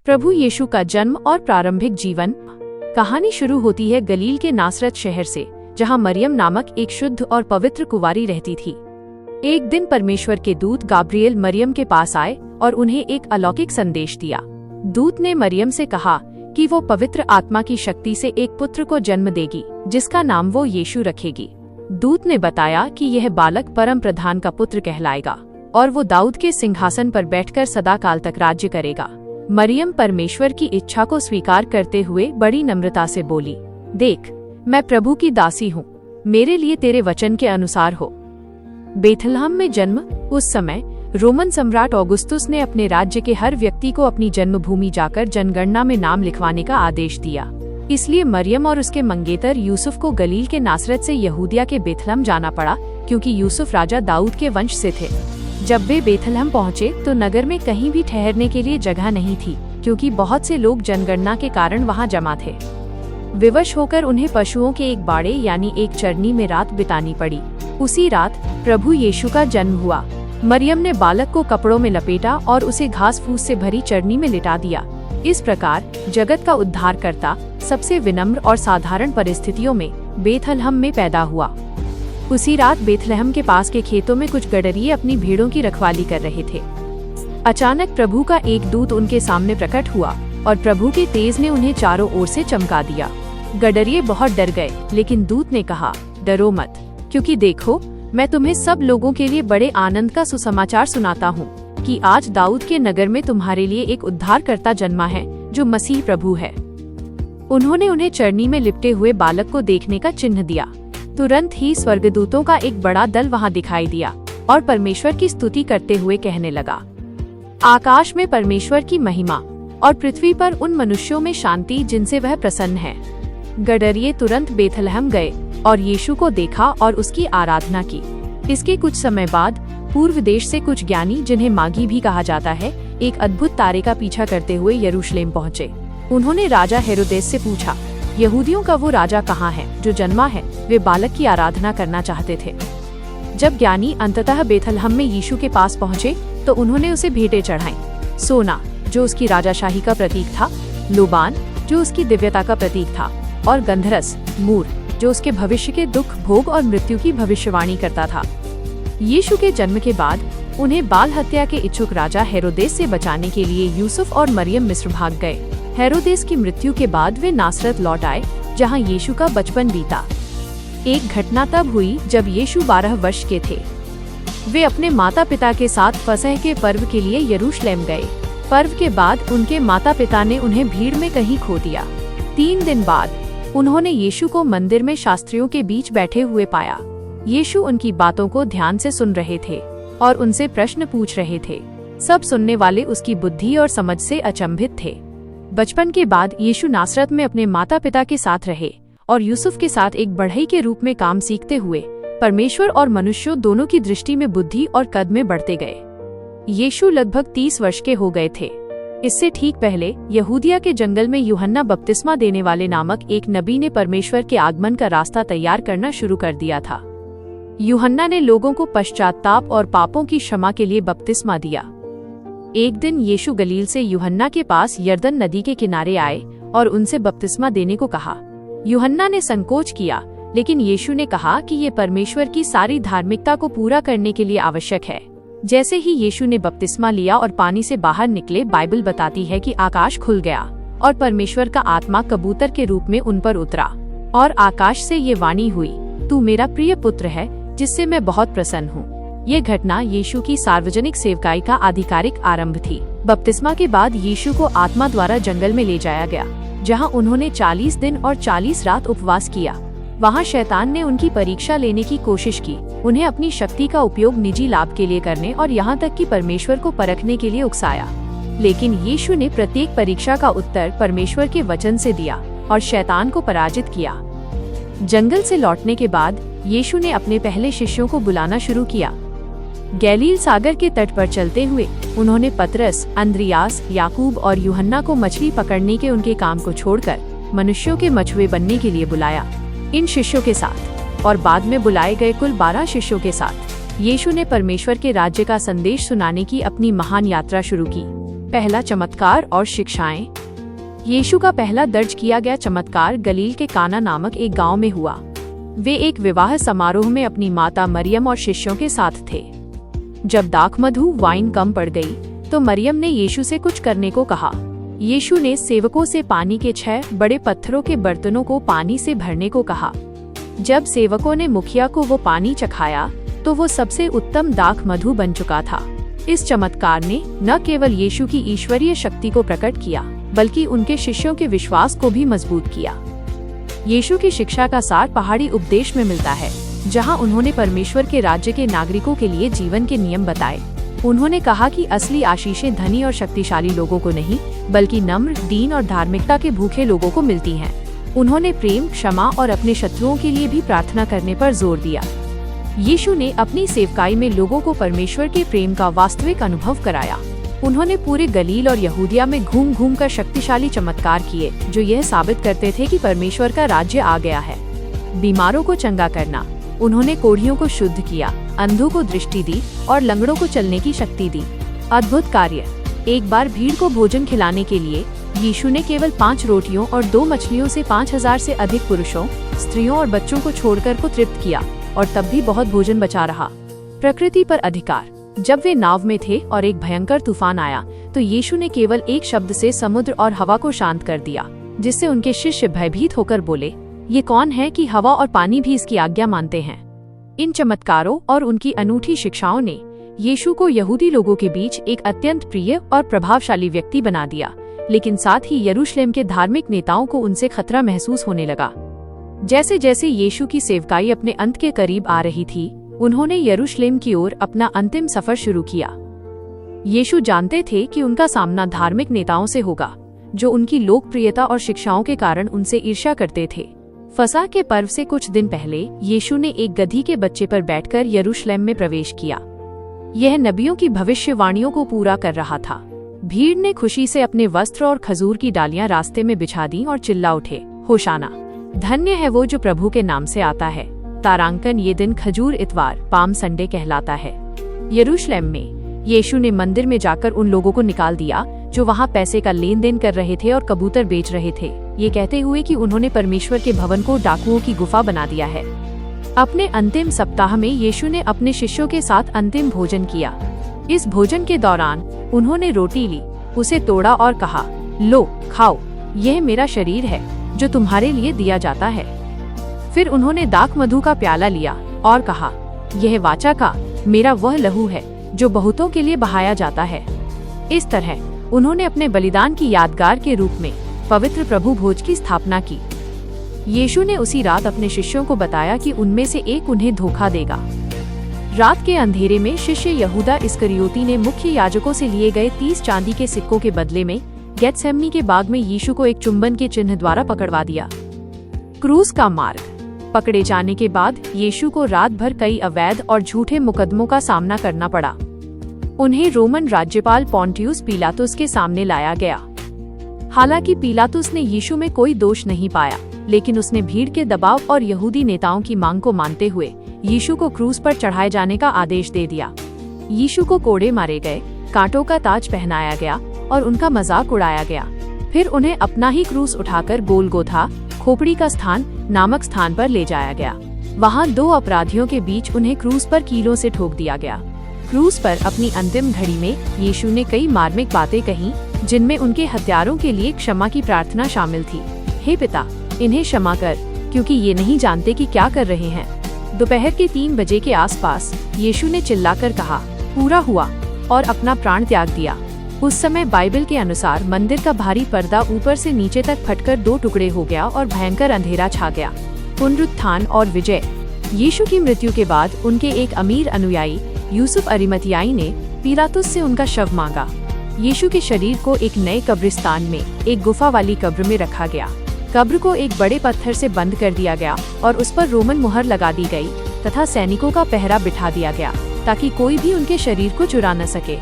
प्रभु यीशु का जन्म और प्रारंभिक जीवन। कहानी शुरू होती है गलील के नासरत शहर से, जहां मरियम नामक एक शुद्ध और पवित्र कुंवारी रहती थी। एक दिन परमेश्वर के दूत गाब्रिएल मरियम के पास आए और उन्हें एक अलौकिक संदेश दिया। दूत ने मरियम से कहा कि वो पवित्र आत्मा की शक्ति से एक पुत्र को जन्म देगी, जिसका नाम वो यीशु रखेगी। दूत ने बताया कि यह बालक परम प्रधान का पुत्र कहलाएगा और वो दाऊद के सिंहासन पर बैठकर सदा काल तक राज्य करेगा। मरियम परमेश्वर की इच्छा को स्वीकार करते हुए बड़ी नम्रता से बोली, देख, मैं प्रभु की दासी हूँ, मेरे लिए तेरे वचन के अनुसार हो। बेथलहम में जन्म। उस समय रोमन सम्राट ऑगुस्तुस ने अपने राज्य के हर व्यक्ति को अपनी जन्मभूमि जाकर जनगणना में नाम लिखवाने का आदेश दिया। इसलिए मरियम और उसके मंगेतर यूसुफ को गलील के नासरत से यहूदिया के बेथलहम जाना पड़ा, क्योंकि यूसुफ राजा दाऊद के वंश से थे। जब वे बेथलहम पहुँचे तो नगर में कहीं भी ठहरने के लिए जगह नहीं थी, क्योंकि बहुत से लोग जनगणना के कारण वहाँ जमा थे। विवश होकर उन्हें पशुओं के एक बाड़े यानी एक चरनी में रात बितानी पड़ी। उसी रात प्रभु यीशु का जन्म हुआ। मरियम ने बालक को कपड़ों में लपेटा और उसे घास फूस से भरी चरनी में लिटा दिया। इस प्रकार जगत का उद्धारकर्ता सबसे विनम्र और साधारण परिस्थितियों में बेथलहम में पैदा हुआ। उसी रात बेथलहम के पास के खेतों में कुछ गडरिये अपनी भेड़ों की रखवाली कर रहे थे। अचानक प्रभु का एक दूत उनके सामने प्रकट हुआ और प्रभु के तेज ने उन्हें चारों ओर से चमका दिया। गडरिये बहुत डर गए, लेकिन दूत ने कहा, डरो मत, क्योंकि देखो, मैं तुम्हें सब लोगों के लिए बड़े आनंद का सुसमाचार सुनाता हूँ कि आज दाऊद के नगर में तुम्हारे लिए एक उद्धारकर्ता जन्मा है, जो मसीह प्रभु है। उन्होंने उन्हें चरनी में लिपटे हुए बालक को देखने का चिन्ह दिया। तुरंत ही स्वर्गदूतों का एक बड़ा दल वहां दिखाई दिया और परमेश्वर की स्तुति करते हुए कहने लगा, आकाश में परमेश्वर की महिमा और पृथ्वी पर उन मनुष्यों में शांति जिनसे वह प्रसन्न है। गडरिये तुरंत बेथलहम गए और यीशु को देखा और उसकी आराधना की। इसके कुछ समय बाद पूर्व देश से कुछ ज्ञानी, जिन्हें मागी भी कहा जाता है, एक अद्भुत तारे का पीछा करते हुए यरूशलेम पहुँचे। उन्होंने राजा हेरोदेस से पूछा, यहूदियों का वो राजा कहाँ है जो जन्मा है? वे बालक की आराधना करना चाहते थे। जब ज्ञानी अंततः बेथलहम में यीशु के पास पहुँचे तो उन्होंने उसे भेंटें चढ़ाईं। सोना, जो उसकी राजाशाही का प्रतीक था, लोबान, जो उसकी दिव्यता का प्रतीक था, और गंधरस, मूर, जो उसके भविष्य के दुख, भोग और मृत्यु की भविष्यवाणी करता था। यीशु के जन्म के बाद उन्हें बाल हत्या के इच्छुक राजा हेरोदेस से बचाने के लिए यूसुफ और मरियम मिस्र भाग गए। हेरोदेस की मृत्यु के बाद वे नासरत लौट आए, जहां यीशु का बचपन बीता। एक घटना तब हुई जब यीशु 12 वर्ष के थे। वे अपने माता पिता के साथ फसह के पर्व के लिए यरूशलेम गए। पर्व के बाद उनके माता पिता ने उन्हें भीड़ में कहीं खो दिया। 3 दिन बाद उन्होंने यीशु को मंदिर में शास्त्रियों के बीच बैठे हुए पाया। यीशु उनकी बातों को ध्यान से सुन रहे थे और उनसे प्रश्न पूछ रहे थे। सब सुनने वाले उसकी बुद्धि और समझ से अचंभित थे। बचपन के बाद यीशु नासरत में अपने माता पिता के साथ रहे और यूसुफ के साथ एक बढ़ई के रूप में काम सीखते हुए परमेश्वर और मनुष्यों दोनों की दृष्टि में बुद्धि और कद में बढ़ते गए। यीशु लगभग 30 वर्ष के हो गए थे। इससे ठीक पहले यहूदिया के जंगल में यूहन्ना बपतिस्मा देने वाले नामक एक नबी ने परमेश्वर के आगमन का रास्ता तैयार करना शुरू कर दिया था। यूहन्ना ने लोगों को पश्चाताप और पापों की क्षमा के लिए बपतिस्मा दिया। एक दिन यीशु गलील से यूहन्ना के पास यरदन नदी के किनारे आए और उनसे बपतिस्मा देने को कहा। यूहन्ना ने संकोच किया, लेकिन यीशु ने कहा कि ये परमेश्वर की सारी धार्मिकता को पूरा करने के लिए आवश्यक है। जैसे ही यीशु ने बपतिस्मा लिया और पानी से बाहर निकले, बाइबल बताती है कि आकाश खुल गया और परमेश्वर का आत्मा कबूतर के रूप में उन पर उतरा और आकाश से ये वाणी हुई, तू मेरा प्रिय पुत्र है, जिससे मैं बहुत प्रसन्न हूँ। ये घटना यीशु की सार्वजनिक सेवकाई का आधिकारिक आरंभ थी। बपतिस्मा के बाद यीशु को आत्मा द्वारा जंगल में ले जाया गया, जहाँ उन्होंने 40 दिन और 40 रात उपवास किया। वहाँ शैतान ने उनकी परीक्षा लेने की कोशिश की, उन्हें अपनी शक्ति का उपयोग निजी लाभ के लिए करने और यहाँ तक कि परमेश्वर को परखने के लिए उकसाया। लेकिन यीशु ने प्रत्येक परीक्षा का उत्तर परमेश्वर के वचन से दिया और शैतान को पराजित किया। जंगल से लौटने के बाद यीशु ने अपने पहले शिष्यों को बुलाना शुरू किया। गलील सागर के तट पर चलते हुए उन्होंने पतरस, अंद्रियास, याकूब और यूहन्ना को मछली पकड़ने के उनके काम को छोड़कर मनुष्यों के मछुए बनने के लिए बुलाया। इन शिष्यों के साथ और बाद में बुलाए गए कुल 12 शिष्यों के साथ यीशु ने परमेश्वर के राज्य का संदेश सुनाने की अपनी महान यात्रा शुरू की। पहला चमत्कार और शिक्षाएं। यीशु का पहला दर्ज किया गया चमत्कार गलील के काना नामक एक गांव में हुआ। वे एक विवाह समारोह में अपनी माता मरियम और शिष्यों के साथ थे। जब दाखमधु वाइन कम पड़ गई तो मरियम ने यीशु से कुछ करने को कहा। यीशु ने सेवकों से पानी के 6 बड़े पत्थरों के बर्तनों को पानी से भरने को कहा। जब सेवकों ने मुखिया को वो पानी चखाया तो वो सबसे उत्तम दाखमधु बन चुका था। इस चमत्कार ने न केवल यीशु की ईश्वरीय शक्ति को प्रकट किया बल्कि उनके शिष्यों के विश्वास को भी मजबूत किया। यीशु की शिक्षा का सार पहाड़ी उपदेश में मिलता है, जहां उन्होंने परमेश्वर के राज्य के नागरिकों के लिए जीवन के नियम बताए। उन्होंने कहा कि असली आशीषें धनी और शक्तिशाली लोगों को नहीं बल्कि नम्र, दीन और धार्मिकता के भूखे लोगों को मिलती हैं। उन्होंने प्रेम, क्षमा और अपने शत्रुओं के लिए भी प्रार्थना करने पर जोर दिया। यीशु ने अपनी सेवकाई में लोगों को परमेश्वर के प्रेम का वास्तविक अनुभव कराया। उन्होंने पूरे गलील और यहूदिया में घूम घूम कर शक्तिशाली चमत्कार किए जो यह साबित करते थे कि परमेश्वर का राज्य आ गया है। बीमारों को चंगा करना, उन्होंने कोढ़ियों को शुद्ध किया, अंधों को दृष्टि दी और लंगड़ों को चलने की शक्ति दी। अद्भुत कार्य। एक बार भीड़ को भोजन खिलाने के लिए यीशु ने केवल 5 रोटियों और 2 मछलियों से 5000 से अधिक पुरुषों, स्त्रियों और बच्चों को छोड़कर को तृप्त किया और तब भी बहुत भोजन बचा रहा। प्रकृति पर अधिकार। जब वे नाव में थे और एक भयंकर तूफान आया तो यीशु ने केवल एक शब्द से समुद्र और हवा को शांत कर दिया, जिससे उनके शिष्य भयभीत होकर बोले, ये कौन है कि हवा और पानी भी इसकी आज्ञा मानते हैं। इन चमत्कारों और उनकी अनूठी शिक्षाओं ने यीशु को यहूदी लोगों के बीच एक अत्यंत प्रिय और प्रभावशाली व्यक्ति बना दिया, लेकिन साथ ही यरूशलेम के धार्मिक नेताओं को उनसे खतरा महसूस होने लगा। जैसे जैसे यीशु की सेवकाई अपने अंत के करीब आ रही थी, उन्होंने यरूशलेम की ओर अपना अंतिम सफर शुरू किया। यीशु जानते थे कि उनका सामना धार्मिक नेताओं से होगा, जो उनकी लोकप्रियता और शिक्षाओं के कारण उनसे ईर्ष्या करते थे। फसह के पर्व से कुछ दिन पहले यीशु ने एक गधी के बच्चे पर बैठकर यरूशलेम में प्रवेश किया। यह नबियों की भविष्यवाणियों को पूरा कर रहा था। भीड़ ने खुशी से अपने वस्त्र और खजूर की डालियां रास्ते में बिछा दी और चिल्ला उठे, होशाना, धन्य है वो जो प्रभु के नाम से आता है। तारांकन ये दिन खजूर इतवार, पाम संडे कहलाता है। यरूशलेम में यीशु ने मंदिर में जाकर उन लोगों को निकाल दिया जो वहां पैसे का लेन देन कर रहे थे और कबूतर बेच रहे थे, ये कहते हुए कि उन्होंने परमेश्वर के भवन को डाकुओं की गुफा बना दिया है। अपने अंतिम सप्ताह में यीशु ने अपने शिष्यों के साथ अंतिम भोजन किया। इस भोजन के दौरान उन्होंने रोटी ली, उसे तोड़ा और कहा, लो खाओ, यह मेरा शरीर है जो तुम्हारे लिए दिया जाता है। फिर उन्होंने दाखमधु का प्याला लिया और कहा, यह वाचा का मेरा वह लहू है जो बहुतों के लिए बहाया जाता है। इस तरह उन्होंने अपने बलिदान की यादगार के रूप में पवित्र प्रभु भोज की स्थापना की। यीशु ने उसी रात अपने शिष्यों को बताया कि उनमें से एक उन्हें धोखा देगा। रात के अंधेरे में शिष्य यहूदा इस्करियोती ने मुख्य याजकों से लिए गए 30 चांदी के सिक्कों के बदले में गेत्सेमनी के बाग में यीशु को एक चुंबन के चिन्ह द्वारा पकड़वा दिया। क्रूस का मार्ग। पकड़े जाने के बाद यीशु को रात भर कई अवैध और झूठे मुकदमों का सामना करना पड़ा। उन्हें रोमन राज्यपाल पोंटियुस पिलातुस के सामने लाया गया। हालांकि पिलातुस ने यीशु में कोई दोष नहीं पाया, लेकिन उसने भीड़ के दबाव और यहूदी नेताओं की मांग को मानते हुए यीशु को क्रूस पर चढ़ाए जाने का आदेश दे दिया। यीशु को कोड़े मारे गए, कांटों का ताज पहनाया गया और उनका मजाक उड़ाया गया। फिर उन्हें अपना ही क्रूस उठाकर गोलगोथा, खोपड़ी का स्थान नामक स्थान पर ले जाया गया। वहां 2 अपराधियों के बीच उन्हें क्रूस पर कीलों से ठोक दिया गया। क्रूस पर अपनी अंतिम घड़ी में यीशु ने कई मार्मिक बातें कहीं, जिनमें उनके हत्यारों के लिए क्षमा की प्रार्थना शामिल थी। हे पिता, इन्हें क्षमा कर, क्योंकि ये नहीं जानते कि क्या कर रहे हैं। दोपहर के 3 बजे के आसपास यीशु ने चिल्लाकर कहा, पूरा हुआ, और अपना प्राण त्याग दिया। उस समय बाइबल के अनुसार मंदिर का भारी पर्दा ऊपर से नीचे तक फटकर 2 टुकड़े हो गया और भयंकर अंधेरा छा गया। पुनरुत्थान और विजय। यीशु की मृत्यु के बाद उनके एक अमीर अनुयायी यूसुफ अरिमथियाई ने पिलातुस से उनका शव मांगा। यीशु के शरीर को एक नए कब्रिस्तान में एक गुफा वाली कब्र में रखा गया। कब्र को एक बड़े पत्थर से बंद कर दिया गया और उस पर रोमन मुहर लगा दी गई तथा सैनिकों का पहरा बिठा दिया गया ताकि कोई भी उनके शरीर को चुरा न सके।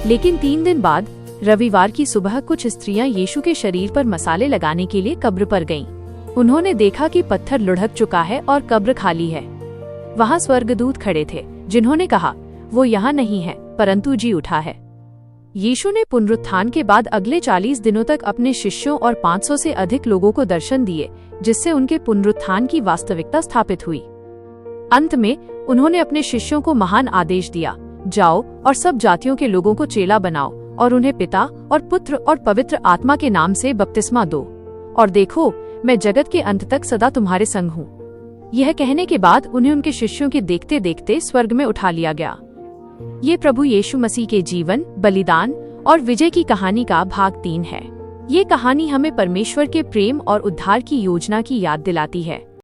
लेकिन 3 दिन बाद रविवार की सुबह कुछ स्त्रियां यीशु के शरीर पर मसाले लगाने के लिए कब्र पर गईं। उन्होंने देखा कि पत्थर लुढ़क चुका है और कब्र खाली है। वहां स्वर्गदूत खड़े थे जिन्होंने कहा, वो यहाँ नहीं है परंतु जी उठा है। यीशु ने पुनरुत्थान के बाद अगले 40 दिनों तक अपने शिष्यों और 500 से अधिक लोगों को दर्शन दिए, जिससे उनके पुनरुत्थान की वास्तविकता स्थापित हुई। अंत में उन्होंने अपने शिष्यों को महान आदेश दिया, जाओ और सब जातियों के लोगों को चेला बनाओ और उन्हें पिता और पुत्र और पवित्र आत्मा के नाम से बपतिस्मा दो, और देखो मैं जगत के अंत तक सदा तुम्हारे संग हूँ। यह कहने के बाद उन्हें उनके शिष्यों के देखते देखते स्वर्ग में उठा लिया गया। ये प्रभु यीशु मसीह के जीवन, बलिदान और विजय की कहानी का भाग 3 है। ये कहानी हमें परमेश्वर के प्रेम और उद्धार की योजना की याद दिलाती है।